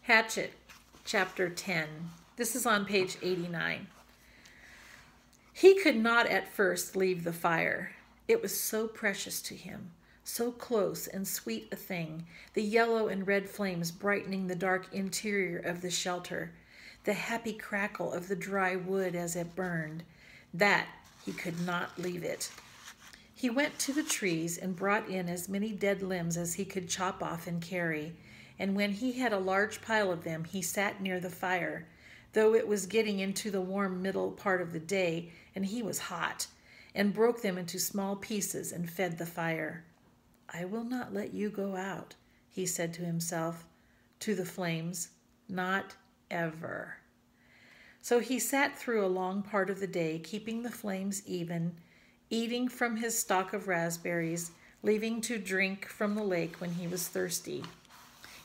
Hatchet, Chapter 10. This is on page 89. He could not at first leave the fire. It was so precious to him, so close and sweet a thing, the yellow and red flames brightening the dark interior of the shelter, the happy crackle of the dry wood as it burned, that he could not leave it. He went to the trees and brought in as many dead limbs as he could chop off and carry, and when he had a large pile of them, he sat near the fire, though it was getting into the warm middle part of the day, and he was hot, and broke them into small pieces and fed the fire. "I will not let you go out," he said to himself, to the flames, "not ever." So he sat through a long part of the day, keeping the flames even, eating from his stock of raspberries, leaving to drink from the lake when he was thirsty.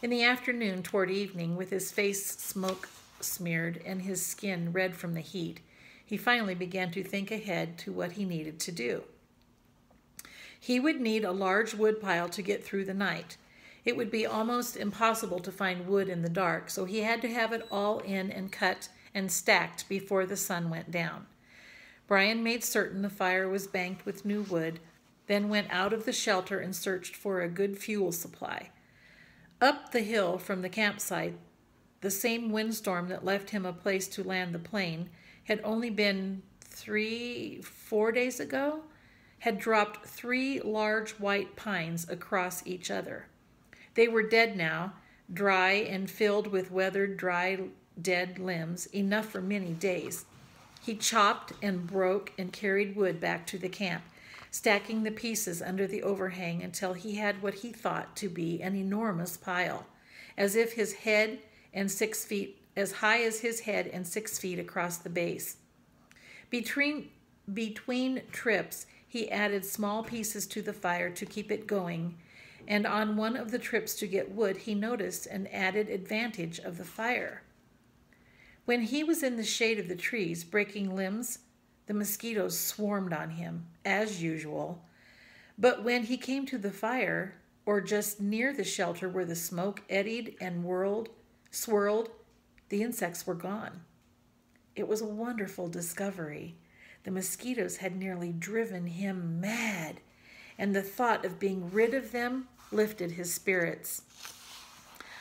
In the afternoon, toward evening, with his face smoke-smeared and his skin red from the heat, he finally began to think ahead to what he needed to do. He would need a large wood pile to get through the night. It would be almost impossible to find wood in the dark, so he had to have it all in and cut and stacked before the sun went down. Brian made certain the fire was banked with new wood, then went out of the shelter and searched for a good fuel supply. Up the hill from the campsite, the same windstorm that left him a place to land the plane had only been 4 days ago, had dropped 3 large white pines across each other. They were dead now, dry and filled with weathered, dry, dead limbs, enough for many days. He chopped and broke and carried wood back to the camp, stacking the pieces under the overhang until he had what he thought to be an enormous pile, as high as his head and 6 feet across the base. Between trips, he added small pieces to the fire to keep it going, and on one of the trips to get wood, he noticed an added advantage of the fire. When he was in the shade of the trees, breaking limbs, the mosquitoes swarmed on him, as usual. But when he came to the fire, or just near the shelter where the smoke eddied and swirled, the insects were gone. It was a wonderful discovery. The mosquitoes had nearly driven him mad, and the thought of being rid of them lifted his spirits.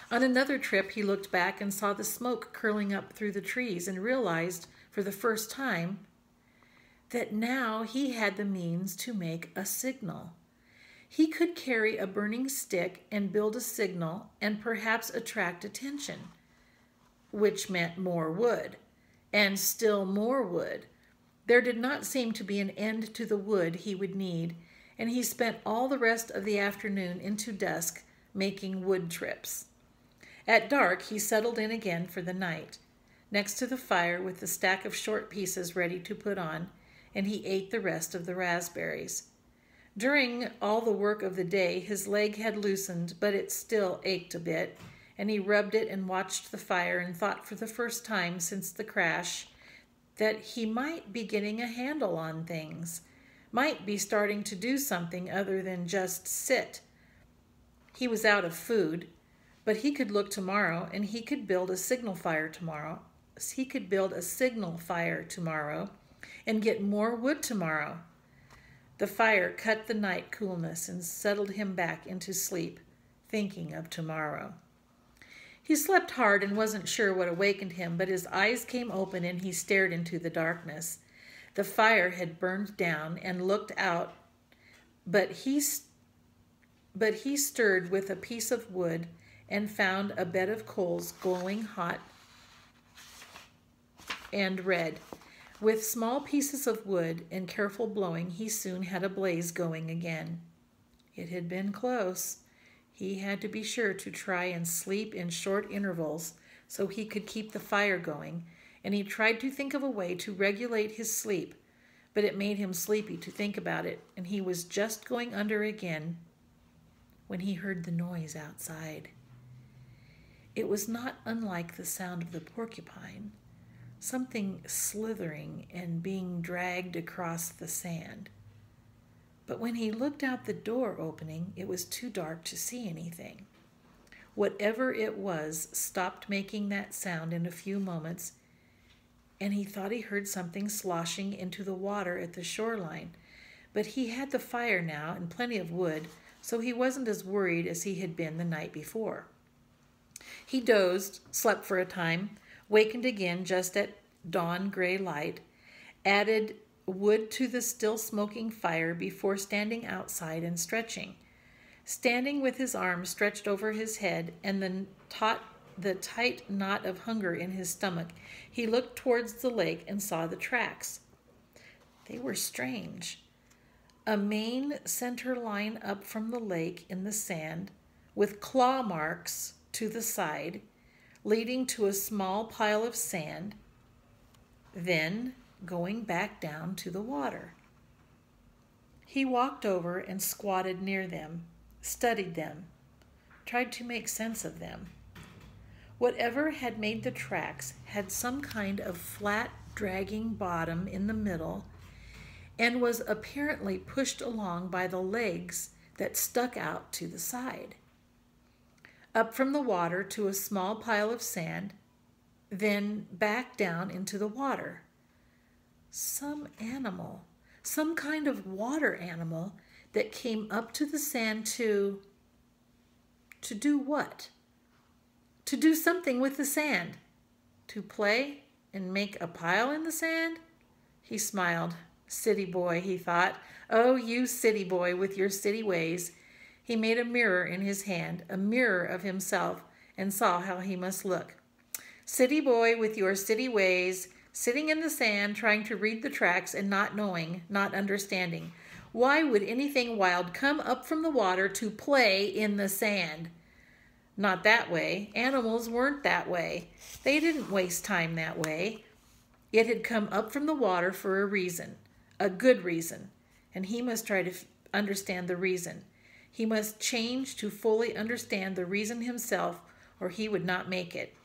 On another trip, he looked back and saw the smoke curling up through the trees and realized, for the first time, that now he had the means to make a signal. He could carry a burning stick and build a signal and perhaps attract attention, which meant more wood, and still more wood. There did not seem to be an end to the wood he would need, and he spent all the rest of the afternoon into dusk making wood trips. At dark, he settled in again for the night, next to the fire with the stack of short pieces ready to put on, and he ate the rest of the raspberries. During all the work of the day, his leg had loosened, but it still ached a bit, and he rubbed it and watched the fire and thought for the first time since the crash that he might be getting a handle on things, might be starting to do something other than just sit. He was out of food, but he could look tomorrow, and he could build a signal fire tomorrow. And get more wood tomorrow. The fire cut the night coolness and settled him back into sleep, thinking of tomorrow. He slept hard and wasn't sure what awakened him, but his eyes came open and he stared into the darkness. The fire had burned down and looked out, but he stirred with a piece of wood and found a bed of coals glowing hot and red. With small pieces of wood and careful blowing, he soon had a blaze going again. It had been close. He had to be sure to try and sleep in short intervals so he could keep the fire going, and he tried to think of a way to regulate his sleep, but it made him sleepy to think about it, and he was just going under again when he heard the noise outside. It was not unlike the sound of the porcupine, something slithering and being dragged across the sand. But when he looked out the door opening, it was too dark to see anything. Whatever it was stopped making that sound in a few moments, and he thought he heard something sloshing into the water at the shoreline. But he had the fire now and plenty of wood, so he wasn't as worried as he had been the night before. He dozed, slept for a time, wakened again just at dawn gray light, added wood to the still smoking fire before standing outside and stretching. Standing with his arms stretched over his head and the tight knot of hunger in his stomach, he looked towards the lake and saw the tracks. They were strange. A main center line up from the lake in the sand, with claw marks to the side, leading to a small pile of sand, then going back down to the water. He walked over and squatted near them, studied them, tried to make sense of them. Whatever had made the tracks had some kind of flat, dragging bottom in the middle and was apparently pushed along by the legs that stuck out to the side. Up from the water to a small pile of sand, then back down into the water. Some animal, some kind of water animal that came up to the sand to do what? To do something with the sand. To play and make a pile in the sand? He smiled. City boy, he thought. Oh, you city boy with your city ways. He made a mirror in his hand, a mirror of himself, and saw how he must look. City boy with your city ways, sitting in the sand, trying to read the tracks and not knowing, not understanding. Why would anything wild come up from the water to play in the sand? Not that way. Animals weren't that way. They didn't waste time that way. It had come up from the water for a reason, a good reason, and he must try to understand the reason. He must change to fully understand the reason himself, or he would not make it.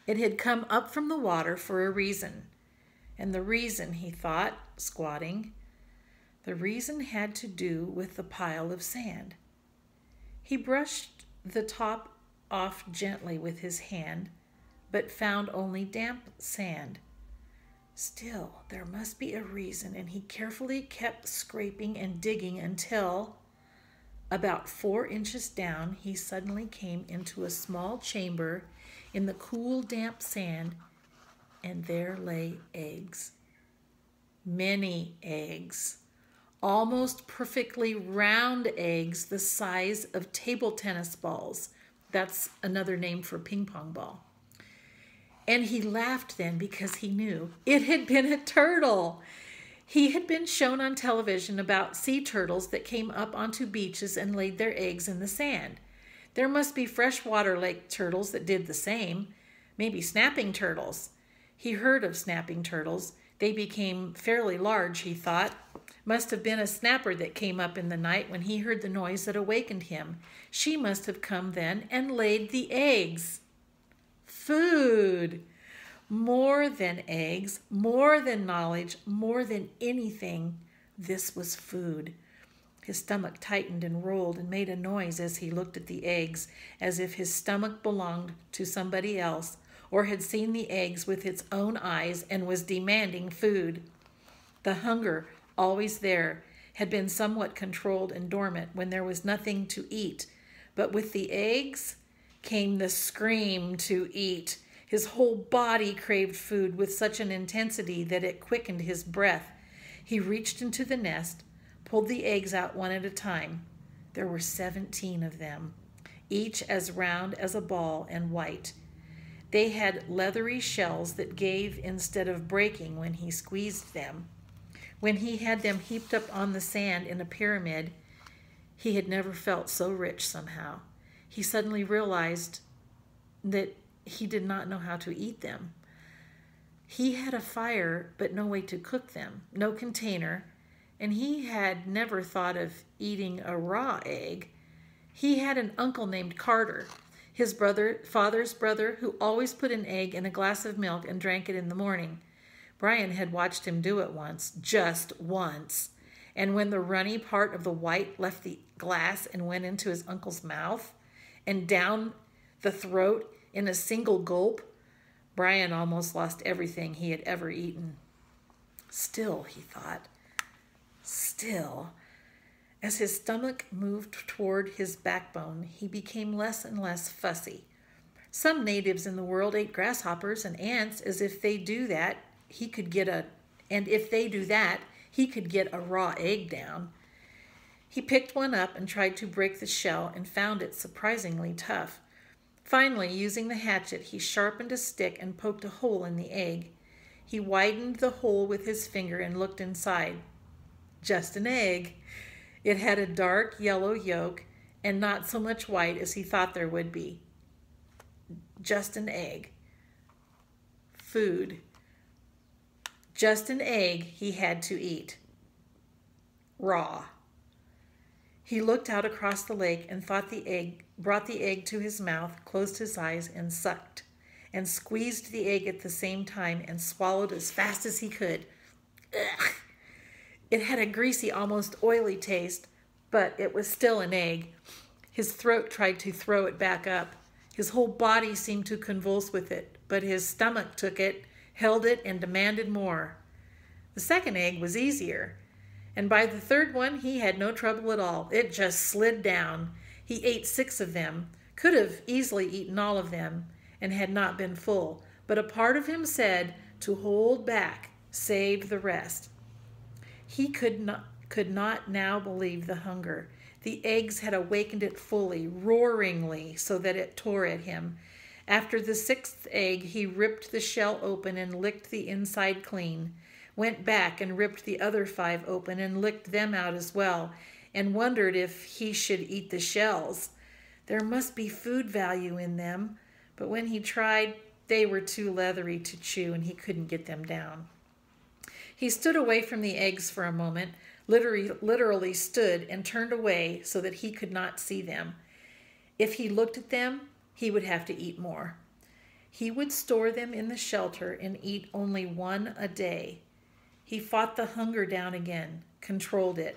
It had come up from the water for a reason. And the reason, he thought, squatting, the reason had to do with the pile of sand. He brushed the top off gently with his hand, but found only damp sand. Still, there must be a reason, and he carefully kept scraping and digging until, about 4 inches down, he suddenly came into a small chamber in the cool, damp sand, and there lay eggs. Many eggs. Almost perfectly round eggs the size of table tennis balls. That's another name for ping pong ball. And he laughed then because he knew it had been a turtle. He had been shown on television about sea turtles that came up onto beaches and laid their eggs in the sand. There must be freshwater lake turtles that did the same. Maybe snapping turtles. He heard of snapping turtles. They became fairly large, he thought. Must have been a snapper that came up in the night when he heard the noise that awakened him. She must have come then and laid the eggs. Food. More than eggs, more than knowledge, more than anything, this was food. His stomach tightened and rolled and made a noise as he looked at the eggs, as if his stomach belonged to somebody else, or had seen the eggs with its own eyes and was demanding food. The hunger, always there, had been somewhat controlled and dormant when there was nothing to eat, but with the eggs came the scream to eat. His whole body craved food with such an intensity that it quickened his breath. He reached into the nest, pulled the eggs out one at a time. There were 17 of them, each as round as a ball and white. They had leathery shells that gave instead of breaking when he squeezed them. When he had them heaped up on the sand in a pyramid, he had never felt so rich somehow. He suddenly realized that he did not know how to eat them. He had a fire, but no way to cook them, no container, and he had never thought of eating a raw egg. He had an uncle named Carter, his father's brother, who always put an egg in a glass of milk and drank it in the morning. Brian had watched him do it once, just once, and when the runny part of the white left the glass and went into his uncle's mouth, and down the throat in a single gulp, Brian almost lost everything he had ever eaten. Still, he thought, still. As his stomach moved toward his backbone, he became less and less fussy. Some natives in the world ate grasshoppers and ants as if they do that, he could get a raw egg down. He picked one up and tried to break the shell and found it surprisingly tough. Finally, using the hatchet, he sharpened a stick and poked a hole in the egg. He widened the hole with his finger and looked inside. Just an egg. It had a dark yellow yolk and not so much white as he thought there would be. Just an egg. Food. Just an egg he had to eat. Raw. He looked out across the lake and brought the egg to his mouth, closed his eyes, and sucked, and squeezed the egg at the same time and swallowed as fast as he could. Ugh. It had a greasy, almost oily taste, but it was still an egg. His throat tried to throw it back up. His whole body seemed to convulse with it, but his stomach took it, held it, and demanded more. The second egg was easier, and by the third one he had no trouble at all. It just slid down. He ate 6 of them, could have easily eaten all of them, and had not been full, but a part of him said to hold back, save the rest. He could not now believe the hunger. The eggs had awakened it fully, roaringly, so that it tore at him. After the 6th egg, he ripped the shell open and licked the inside clean, went back and ripped the other 5 open and licked them out as well, and wondered if he should eat the shells. There must be food value in them, but when he tried, they were too leathery to chew and he couldn't get them down. He stood away from the eggs for a moment, literally stood and turned away so that he could not see them. If he looked at them, he would have to eat more. He would store them in the shelter and eat only 1 a day. He fought the hunger down again, controlled it.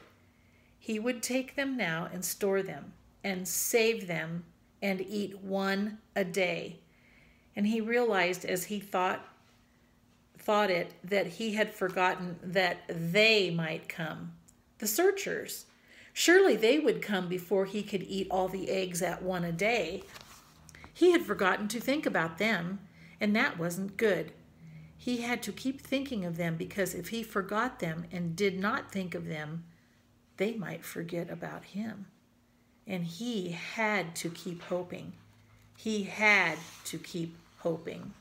He would take them now and store them and save them and eat 1 a day. And he realized as he thought it that he had forgotten that they might come. The searchers. Surely they would come before he could eat all the eggs at 1 a day. He had forgotten to think about them, and that wasn't good. He had to keep thinking of them because if he forgot them and did not think of them, they might forget about him. And he had to keep hoping. He had to keep hoping.